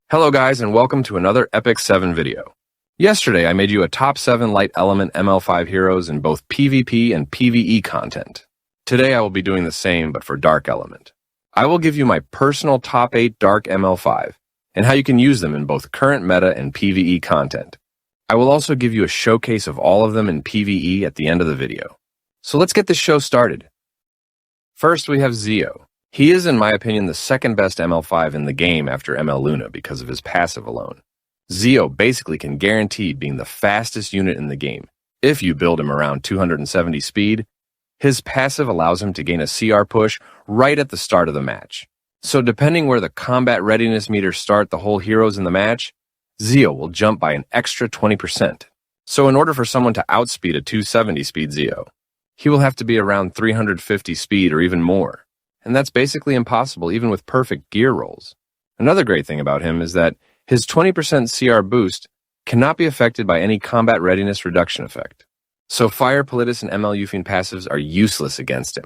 Hello guys and welcome to another Epic 7 video. Yesterday I made you a top 7 light element ML5 heroes in both PvP and PvE content. Today I will be doing the same but for dark element. I will give you my personal top 8 dark ML5 and how you can use them in both current meta and PvE content. I will also give you a showcase of all of them in PvE at the end of the video. So let's get this show started. First we have Zeo. He is, in my opinion, the second best ML5 in the game after ML Luna because of his passive alone. Zeo basically can guarantee being the fastest unit in the game. If you build him around 270 speed, his passive allows him to gain a CR push right at the start of the match. So depending where the combat readiness meters start the whole heroes in the match, Zeo will jump by an extra 20%. So in order for someone to outspeed a 270 speed Zeo, he will have to be around 350 speed or even more. And that's basically impossible even with perfect gear rolls. Another great thing about him is that his 20% CR boost cannot be affected by any combat readiness reduction effect. So Fire, Politis, and ML Ufine passives are useless against him.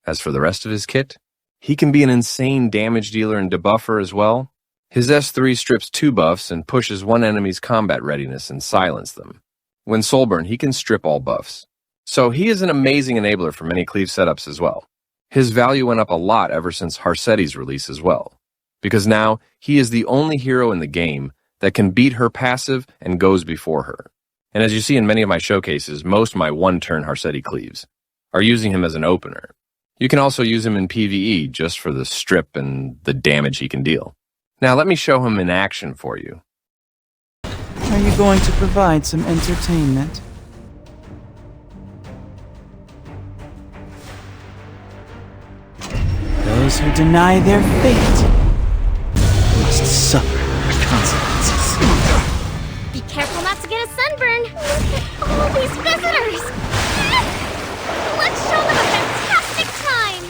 As for the rest of his kit, he can be an insane damage dealer and debuffer as well. His S3 strips 2 buffs and pushes one enemy's combat readiness and silence them. When Soulburn, he can strip all buffs. So he is an amazing enabler for many cleave setups as well. His value went up a lot ever since Harsetti's release as well, because now he is the only hero in the game that can beat her passive and goes before her. And as you see in many of my showcases, most of my one-turn Harsetti cleaves are using him as an opener. You can also use him in PvE just for the strip and the damage he can deal. Now let me show him in action for you. Are you going to provide some entertainment? Those who deny their fate must suffer the consequences. Be careful not to get a sunburn. Look at all these visitors. Let's show them a fantastic time.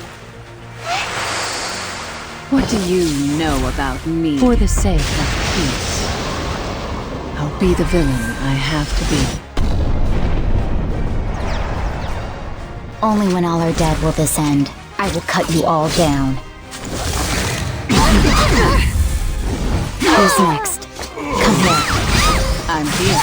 What do you know about me? For the sake of peace, I'll be the villain I have to be. Only when all are dead will this end. I will cut you all down. Who's next? Come here. I'm here.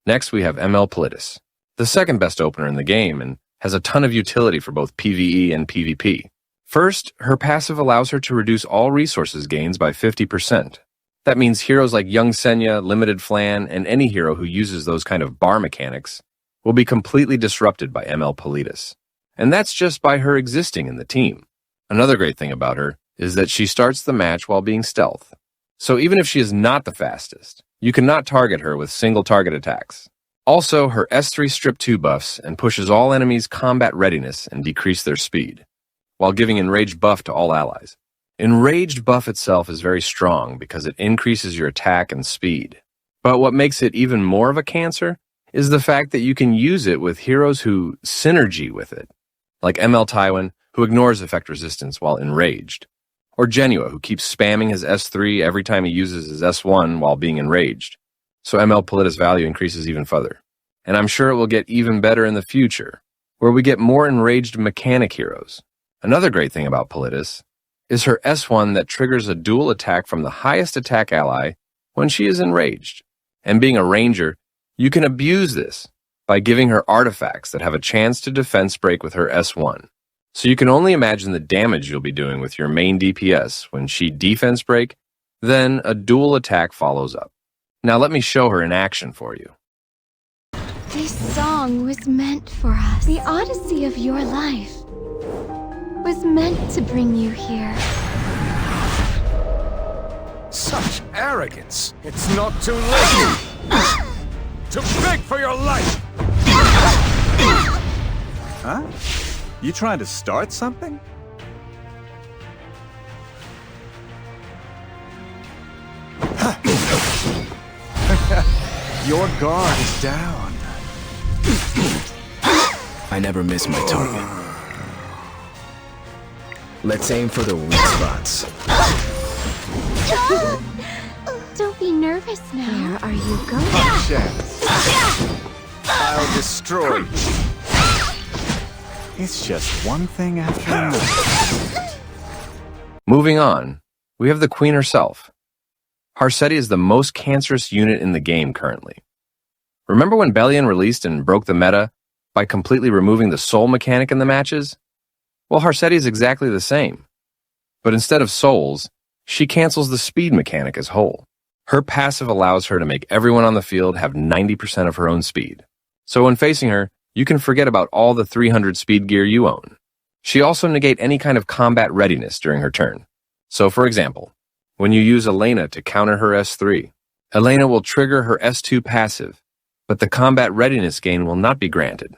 Next we have ML Politis, the second best opener in the game and has a ton of utility for both PvE and PvP. First, her passive allows her to reduce all resources gains by 50%. That means heroes like Young Senya, Limited Flan, and any hero who uses those kind of bar mechanics will be completely disrupted by ML Politis. And that's just by her existing in the team. Another great thing about her is that she starts the match while being stealth. So even if she is not the fastest, you cannot target her with single target attacks. Also, her S3 strip 2 buffs and pushes all enemies' combat readiness and decrease their speed, while giving Enraged buff to all allies. Enraged buff itself is very strong because it increases your attack and speed. But what makes it even more of a cancer is the fact that you can use it with heroes who synergy with it, like ML Tywin, who ignores effect resistance while enraged, or Genua, who keeps spamming his S3 every time he uses his S1 while being enraged. So ML Politis value increases even further. And I'm sure it will get even better in the future, where we get more enraged mechanic heroes. Another great thing about Politis is her S1 that triggers a dual attack from the highest attack ally when she is enraged. And being a ranger, you can abuse this by giving her artifacts that have a chance to defense break with her S1. So you can only imagine the damage you'll be doing with your main DPS when she defense break, then a dual attack follows up. Now let me show her in action for you. This song was meant for us. The odyssey of your life was meant to bring you here. Such arrogance! It's not too late! To beg for your life! Huh? You trying to start something? Your guard is down. I never miss my target. Let's aim for the weak spots. Don't be nervous now. Where are you going? Chance. I'll destroy you. It's just one thing after another. Moving on, we have the queen herself. Harsetti is the most cancerous unit in the game currently. Remember when Bellona released and broke the meta by completely removing the soul mechanic in the matches? Well, Harsetti is exactly the same. But instead of souls, she cancels the speed mechanic as whole. Her passive allows her to make everyone on the field have 90% of her own speed. So when facing her, you can forget about all the 300 speed gear you own. She also negates any kind of combat readiness during her turn. So for example, when you use Elena to counter her S3, Elena will trigger her S2 passive, but the combat readiness gain will not be granted.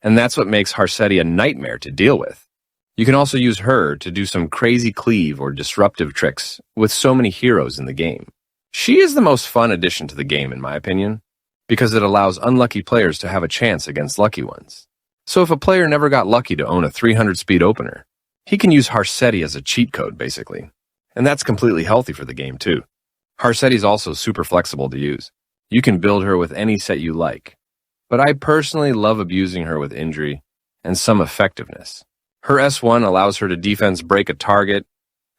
And that's what makes Harsetti a nightmare to deal with. You can also use her to do some crazy cleave or disruptive tricks with so many heroes in the game. She is the most fun addition to the game in my opinion, because it allows unlucky players to have a chance against lucky ones. So if a player never got lucky to own a 300 speed opener, he can use Harsetti as a cheat code basically. And that's completely healthy for the game too. Harsetti is also super flexible to use. You can build her with any set you like. But I personally love abusing her with injury and some effectiveness. Her S1 allows her to defense break a target,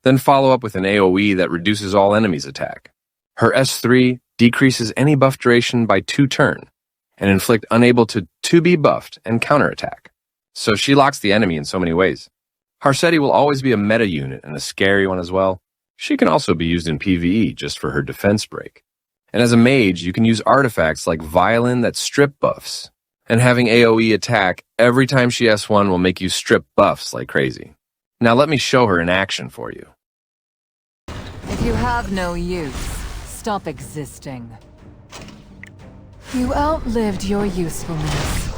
then follow up with an AoE that reduces all enemies' attack. Her S3 decreases any buff duration by 2 turns, and inflict unable to be buffed and counterattack. So she locks the enemy in so many ways. Harsetti will always be a meta unit and a scary one as well. She can also be used in PvE just for her defense break. And as a mage, you can use artifacts like Violin that strip buffs. And having AoE attack every time she S1 will make you strip buffs like crazy. Now let me show her in action for you. If you have no use, stop existing. You outlived your usefulness.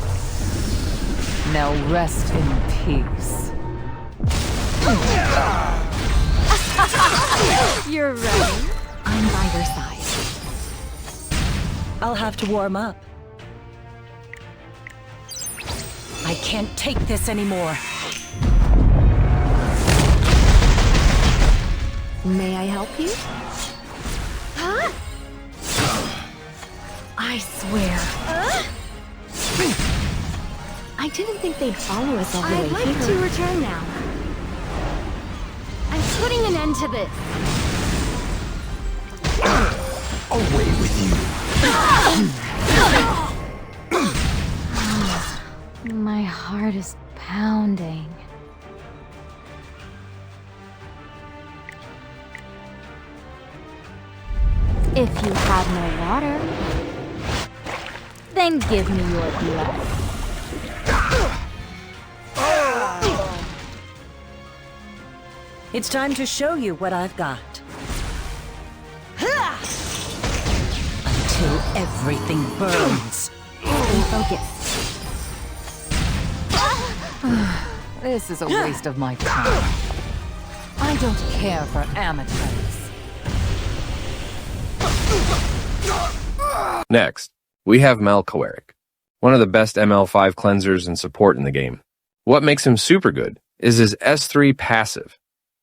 Now rest in peace. You're right. I'm by your side. I'll have to warm up. I can't take this anymore. May I help you? Huh? I swear. I didn't think they'd follow us all the way here. I'd like to return now. I'm putting an end to this. Away with you. My heart is pounding. If you have no water, then give me your blood. It's time to show you what I've got. Until everything burns. Focus. This is a waste of my time. I don't care for amateurs. Next, we have Kawerik, one of the best ML5 cleansers and support in the game. What makes him super good is his S3 passive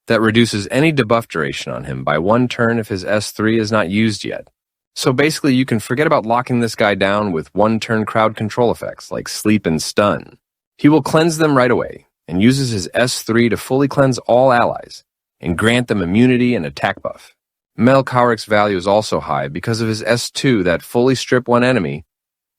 that reduces any debuff duration on him by 1 turn if his S3 is not used yet. So basically you can forget about locking this guy down with 1-turn crowd control effects like sleep and stun. He will cleanse them right away and uses his S3 to fully cleanse all allies and grant them immunity and attack buff. Kawerik's value is also high because of his S2 that fully strip one enemy,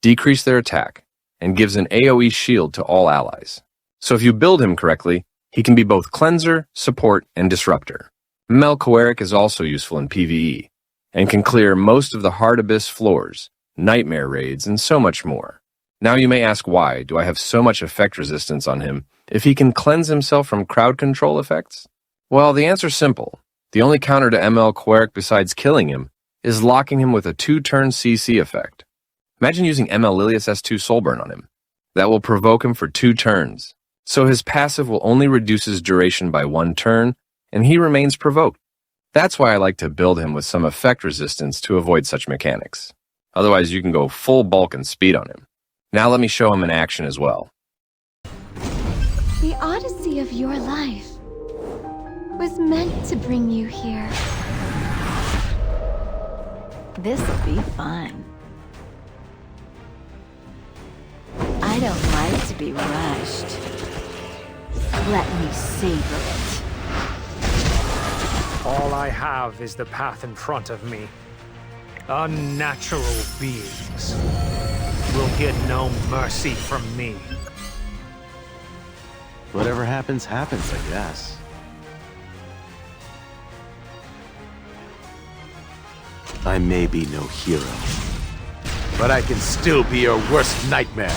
decrease their attack, and gives an AoE shield to all allies. So if you build him correctly, he can be both cleanser, support, and disruptor. Kawerik is also useful in PvE, and can clear most of the hard abyss floors, nightmare raids, and so much more. Now you may ask why do I have so much effect resistance on him if he can cleanse himself from crowd control effects? Well, the answer's simple. The only counter to Kawerik besides killing him is locking him with a 2-turn CC effect. Imagine using ML Lilius S2 Soulburn on him. That will provoke him for 2 turns. So his passive will only reduce his duration by 1 turn, and he remains provoked. That's why I like to build him with some effect resistance to avoid such mechanics. Otherwise, you can go full bulk and speed on him. Now let me show him in action as well. The odyssey of your life was meant to bring you here. This'll be fun. I don't like to be rushed. Let me savor it. All I have is the path in front of me. Unnatural beings will get no mercy from me. Whatever happens, happens, I guess. I may be no hero, but I can still be your worst nightmare.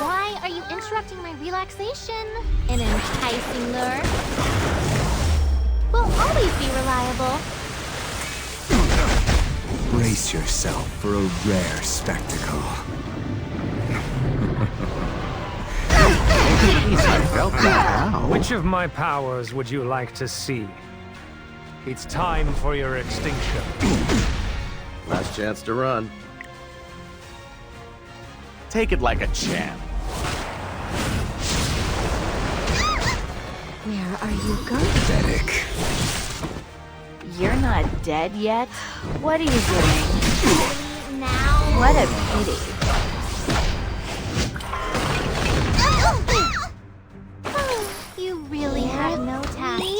Why are you interrupting my relaxation? An enticing lure will always be reliable. Brace yourself for a rare spectacle. I felt that. Wow. Which of my powers would you like to see? It's time for your extinction. Last chance to run. Take it like a champ. Where are you going? Pathetic. You're not dead yet? What are you doing? Now? What a pity. You really have no tact. No!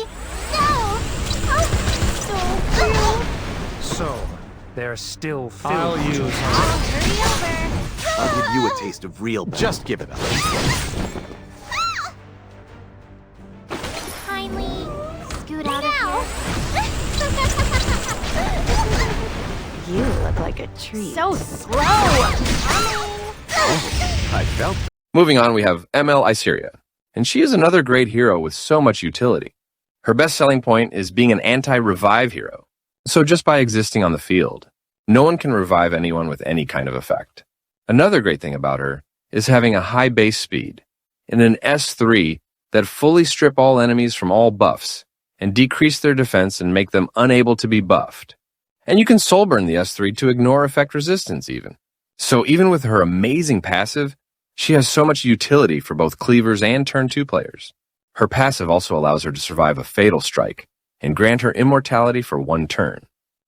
Oh, So, there's still Phil. I'll hurry over. I'll give you a taste of real. Just give it up. Kindly scoot out now. You look like a treat. So slow. I felt. Moving on, we have ML Iseria, and she is another great hero with so much utility. Her best selling point is being an anti-revive hero. So just by existing on the field, no one can revive anyone with any kind of effect. Another great thing about her is having a high base speed and an S3 that fully strip all enemies from all buffs and decrease their defense and make them unable to be buffed. And you can soul burn the S3 to ignore effect resistance even. So even with her amazing passive, she has so much utility for both cleavers and turn 2 players. Her passive also allows her to survive a fatal strike and grant her immortality for 1 turn.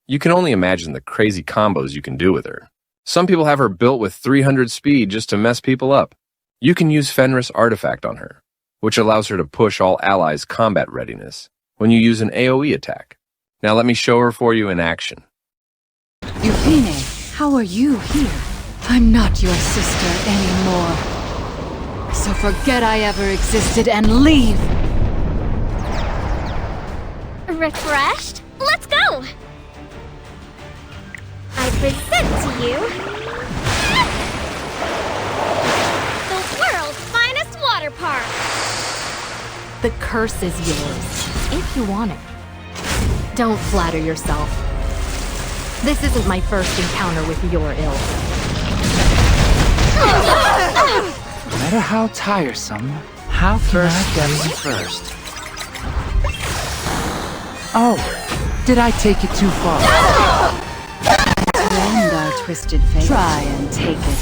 You can only imagine the crazy combos you can do with her. Some people have her built with 300 speed just to mess people up. You can use Fenris Artifact on her, which allows her to push all allies' combat readiness when you use an AoE attack. Now let me show her for you in action. Yupine, how are you here? I'm not your sister anymore. So forget I ever existed and leave! Refreshed? Let's go! I present to you the world's finest water park! The curse is yours, if you want it. Don't flatter yourself. This isn't my first encounter with your ilk. No matter how tiresome, how first steps first. Oh, did I take it too far? To end our twisted fate, try and take it.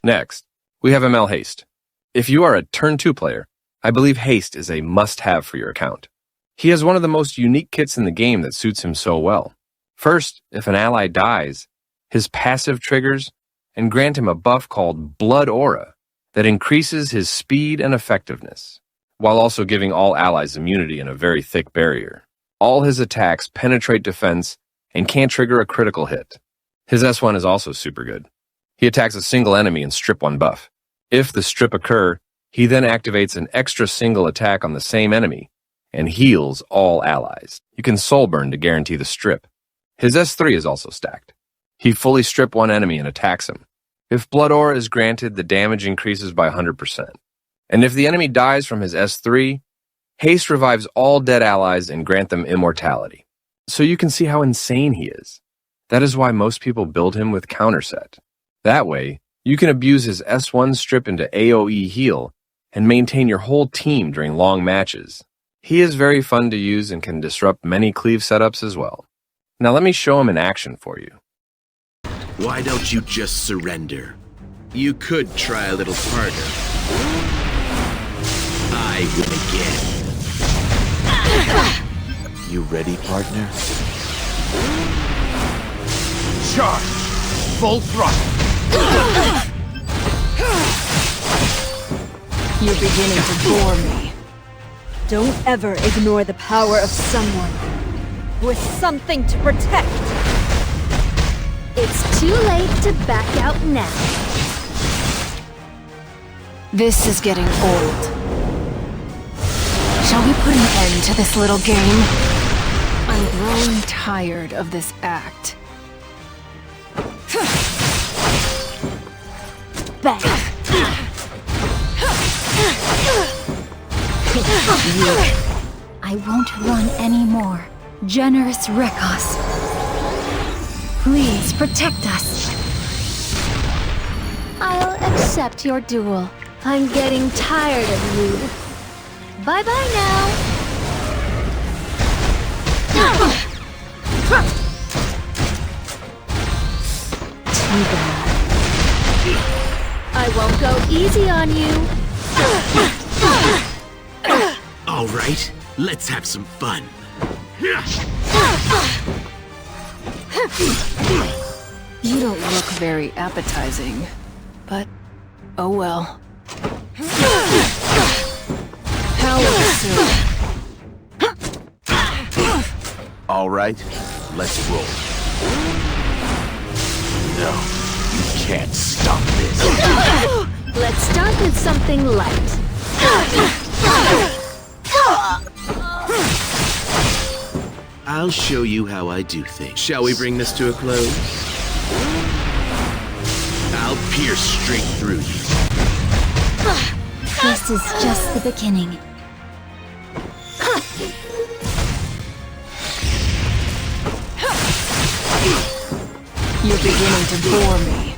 Next, we have ML Haste. If you are a turn 2 player, I believe Haste is a must-have for your account. He has one of the most unique kits in the game that suits him so well. First, if an ally dies, his passive triggers and grant him a buff called Blood Aura that increases his speed and effectiveness, while also giving all allies immunity in a very thick barrier. All his attacks penetrate defense and can't trigger a critical hit. His S1 is also super good. He attacks a single enemy and strip 1 buff. If the strip occur, he then activates an extra single attack on the same enemy and heals all allies. You can soul burn to guarantee the strip. His S3 is also stacked. He fully strip 1 enemy and attacks him. If Blood Aura is granted, the damage increases by 100%. And if the enemy dies from his S3, Haste revives all dead allies and grant them immortality. So you can see how insane he is. That is why most people build him with counterset. That way, you can abuse his S1 strip into AoE heal and maintain your whole team during long matches. He is very fun to use and can disrupt many cleave setups as well. Now let me show him in action for you. Why don't you just surrender? You could try a little harder. I will begin. You ready, partner? Charge! Full throttle! You're beginning to bore me. Don't ever ignore the power of someone with something to protect. It's too late to back out now. This is getting old. Shall we put an end to this little game? I'm growing tired of this act. Bang! I won't run anymore. Generous Rekos, please protect us. I'll accept your duel. I'm getting tired of you. Bye-bye now. Too bad. I won't go easy on you. All right, let's have some fun. You don't look very appetizing, but oh well. How absurd. All right, let's roll. No, you can't stop this. Let's start with something light. I'll show you how I do things. Shall we bring this to a close? I'll pierce straight through you. This is just the beginning. You're beginning to bore me.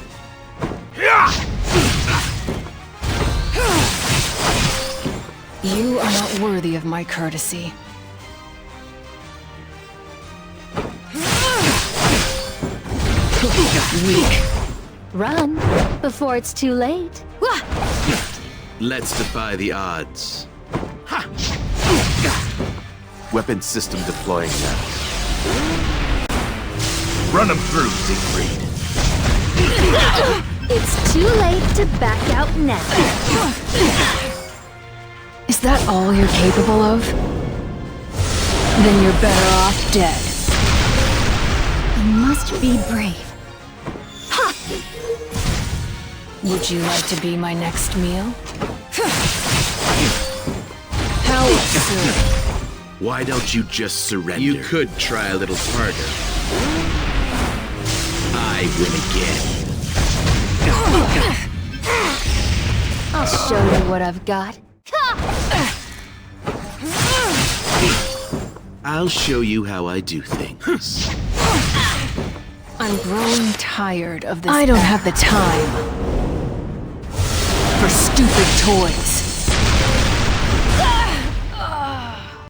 You are not worthy of my courtesy. Weak. Run before it's too late. Let's defy the odds. Weapon system deploying now. Run them through, Siegfried. It's too late to back out now. Is that all you're capable of? Then you're better off dead. You must be brave. Would you like to be my next meal? How absurd. Why don't you just surrender? You could try a little harder. I win again. I'll show you what I've got. I'll show you how I do things. I'm growing tired of this. I don't have the time for stupid toys.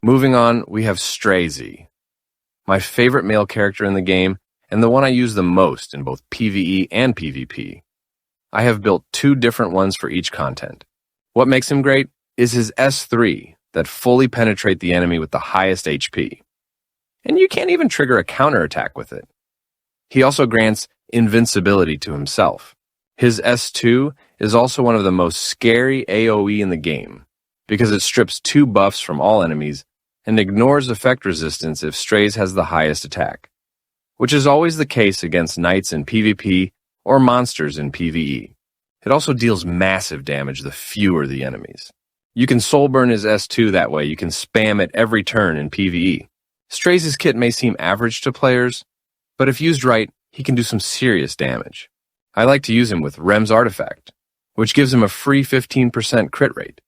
Moving on, we have Straze, my favorite male character in the game, and the one I use the most in both PvE and PvP. I have built 2 different ones for each content. What makes him great is his S3 that fully penetrate the enemy with the highest HP. And you can't even trigger a counterattack with it. He also grants invincibility to himself. His S2 is also one of the most scary AoE in the game, because it strips 2 buffs from all enemies and ignores effect resistance if Straze has the highest attack, which is always the case against knights in PvP or monsters in PvE. It also deals massive damage the fewer the enemies. You can soul burn his S2 that way. You can spam it every turn in PvE. Straze's kit may seem average to players, but if used right, he can do some serious damage. I like to use him with Rem's Artifact, which gives him a free 15% crit rate,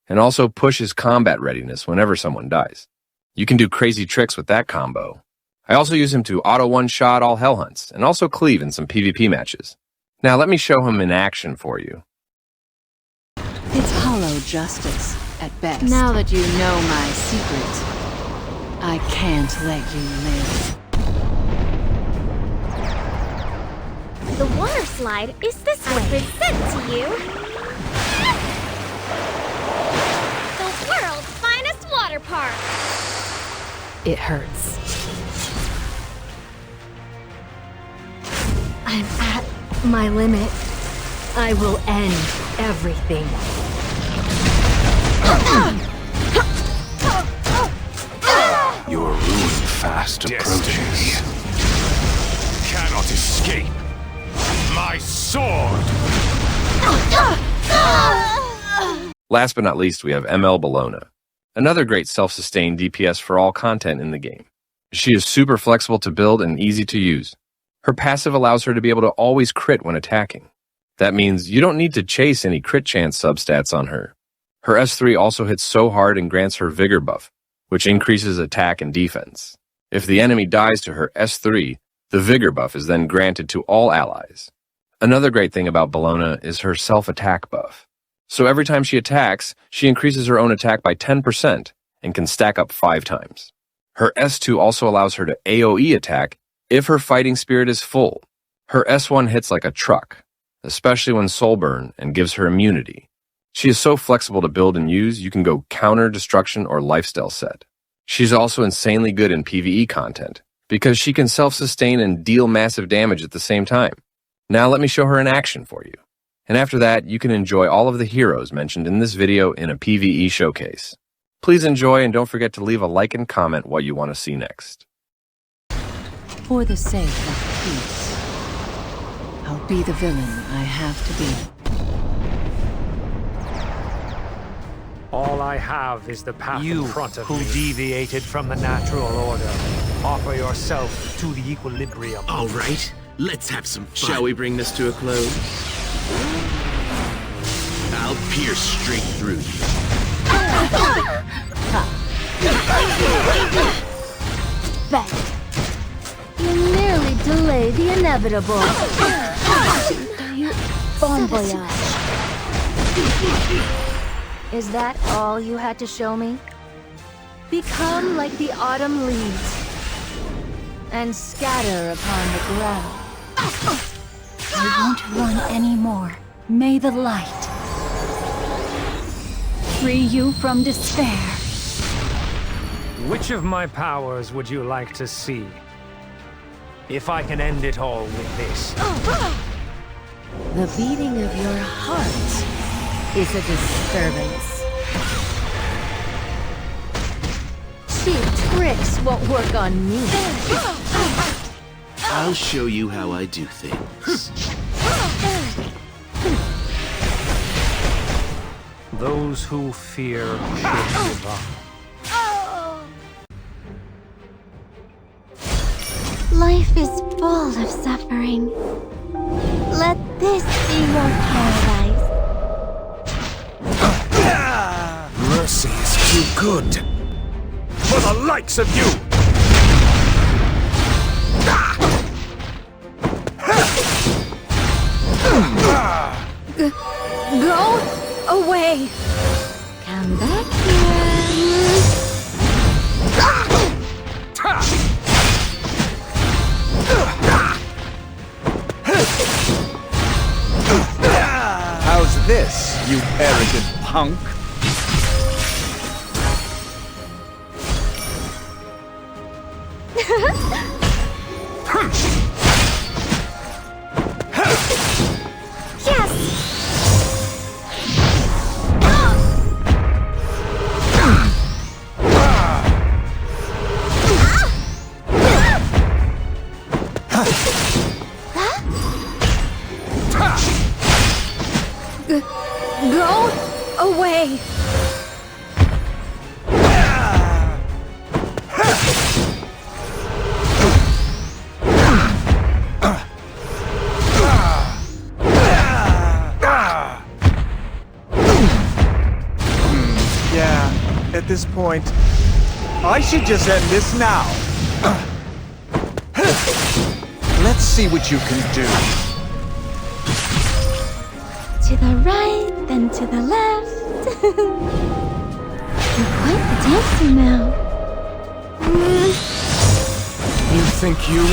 and also pushes combat readiness whenever someone dies. You can do crazy tricks with that combo. I also use him to auto one-shot all hell hunts, and also cleave in some PvP matches. Now let me show him in action for you. It's hollow justice, at best. Now that you know my secret, I can't let you live. The water slide is this way. I present to you the world's finest water park. It hurts. I'm at my limit. I will end everything. Your ruin fast approaches. Cannot escape my sword. Last but not least, we have ML Bellona, another great self-sustained DPS for all content in the game. She is super flexible to build and easy to use. Her passive allows her to be able to always crit when attacking. That means you don't need to chase any crit chance substats on her. Her S3 also hits so hard and grants her Vigor buff, which increases attack and defense. If the enemy dies to her S3, the Vigor buff is then granted to all allies. Another great thing about Bellona is her self-attack buff. So every time she attacks, she increases her own attack by 10% and can stack up 5 times. Her S2 also allows her to AoE attack if her fighting spirit is full. Her S1 hits like a truck, especially when soulburn, and gives her immunity. She is so flexible to build and use, you can go counter, destruction, or lifestyle set. She's also insanely good in PvE content, because she can self-sustain and deal massive damage at the same time. Now let me show her in action for you. And after that, you can enjoy all of the heroes mentioned in this video in a PvE showcase. Please enjoy and don't forget to leave a like and comment what you want to see next. For the sake of peace, I'll be the villain I have to be. All I have is the path in front of me. You who deviated from the natural order, offer yourself to the equilibrium. All right, let's have some fun. Shall we bring this to a close? I'll pierce straight through you. Bet. You nearly delayed the inevitable. Bon voyage. Is that all you had to show me? Become like the autumn leaves and scatter upon the ground. I won't run anymore. May the light free you from despair. Which of my powers would you like to see? If I can end it all with this. The beating of your heart is a disturbance. Cheap tricks won't work on me. I'll show you how I do things. Those who fear should give up. Life is full of suffering. Let this be your paradise. Mercy is too good for the likes of you. Go away. Come back here. How's this, you arrogant punk? Go away. Yeah, at this point, I should just end this now. Let's see what you can do. To the right, then to the left. You're quite the dancer now. You think you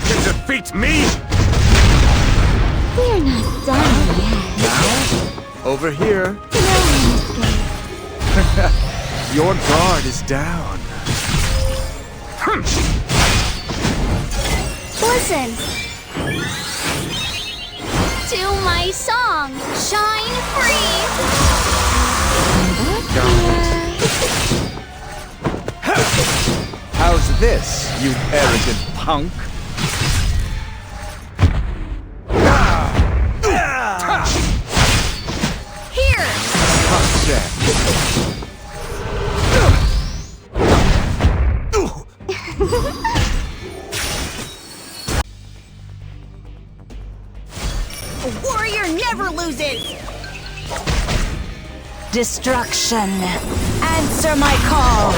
can defeat me? We're not done yet. Now, over here. Your guard is down. Listen to my song, Shine Free. How's this, you arrogant punk? Here! A warrior never loses! Destruction. Answer my call.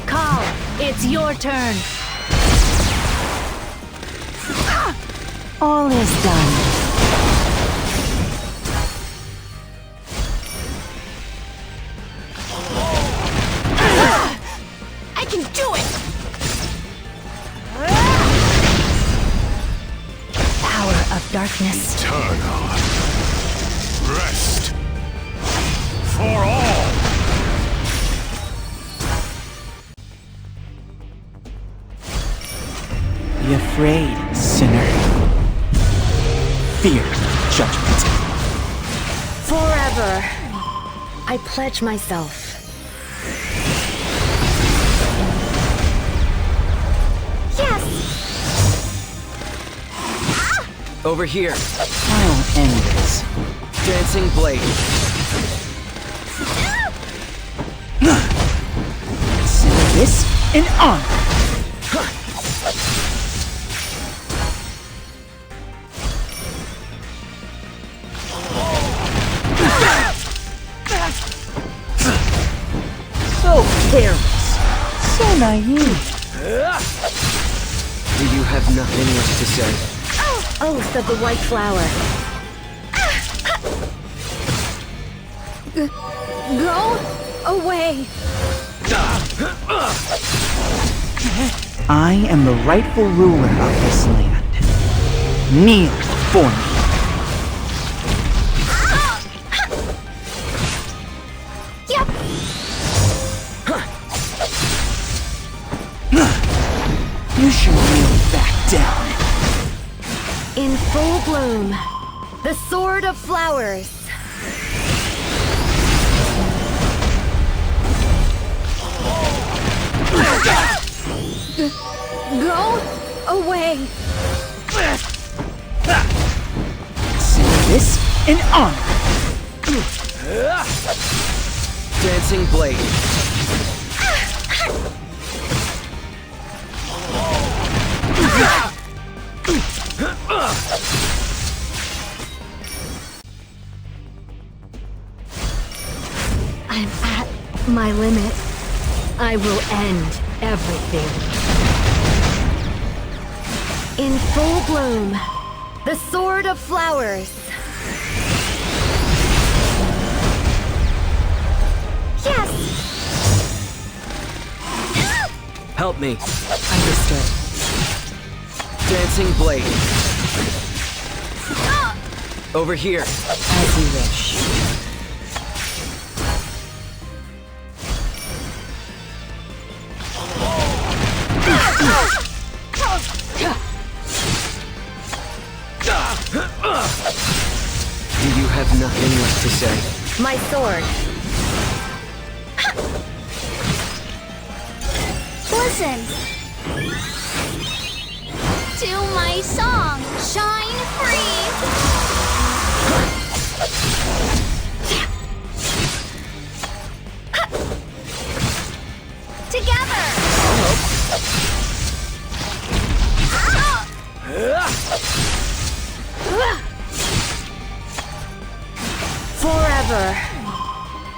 Call, it's your turn. All is done. I can do it! Power of darkness. Eternal. Rest. For all. Be afraid, sinner. Fear judgment. Forever. I pledge myself. Yes! Over here. I'll end this. Dancing blade. Consider this an honor. So careless. So naive. Do you have nothing left to say? Oath of the White Flower. Go away. I am the rightful ruler of this land. Kneel before me. Yep. You should kneel back down. In full bloom, the Sword of Flowers. Go away. Consider this an honor. Dancing blade. I'm at my limit. I will end everything. In full bloom, the Sword of Flowers. Yes! Help me. Understood. Dancing blade. Over here. As you wish. Do you have nothing left to say? My sword. Listen! To my song, Shine Free! Together! Forever.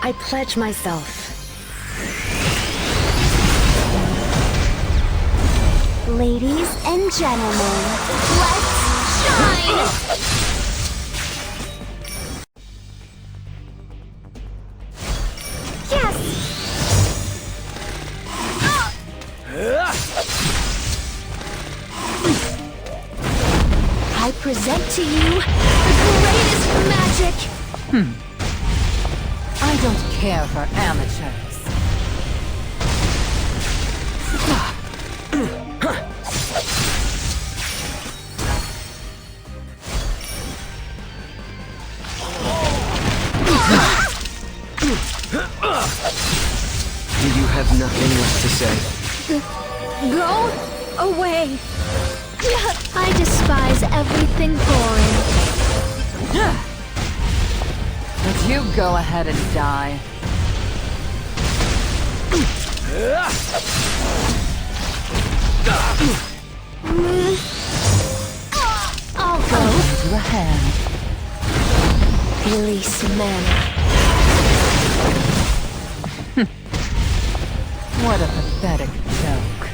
I pledge myself. Ladies and gentlemen, let's shine! Yes! I present to you the greatest magic! I don't care for amateurs. have nothing left to say. Go away. I despise everything foreign. Would you go ahead and die? I'll go. I'll give you a hand. Release mana. What a pathetic joke.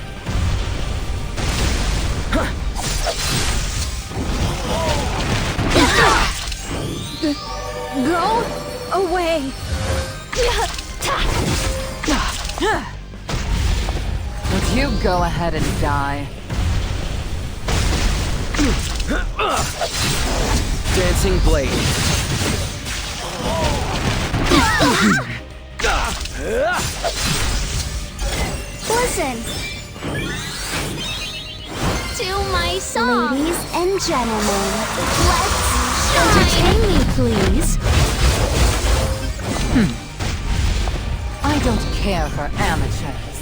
Go away. Would you go ahead and die? Dancing blade. Listen to my song. Ladies and gentlemen, let's entertain me, please. I don't care for amateurs.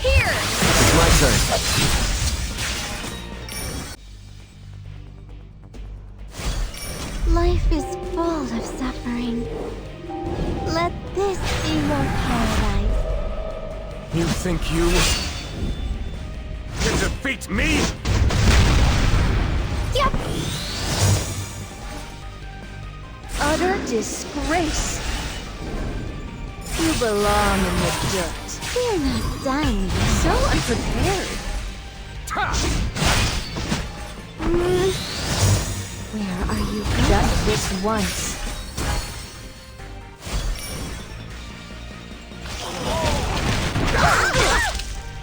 Here. It's my turn. Life is full of suffering. Let this be your paradise. You think you can defeat me? Yep. Utter disgrace. You belong in the dirt. We're not done yet. So unprepared. Where are you going? Just this once.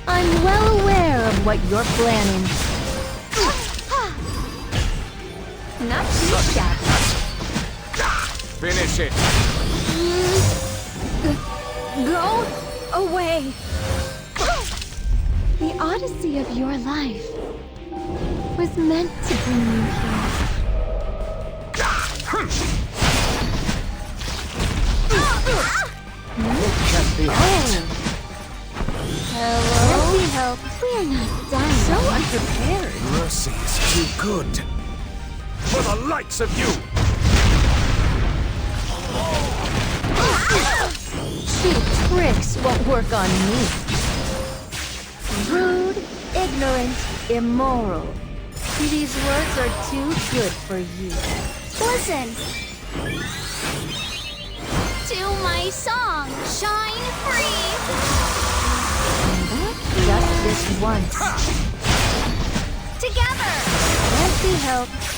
I'm well aware of what you're planning. Not too shabby. Finish it. Go away. The odyssey of your life was meant to bring you here. Hello? Help. We're not done. So unprepared. Mercy is too good. For the likes of you! Cheap tricks won't work on me. Rude, ignorant, immoral. These words are too good for you. Listen to my song, Shine Free. Just this once. Together. Can't be helped.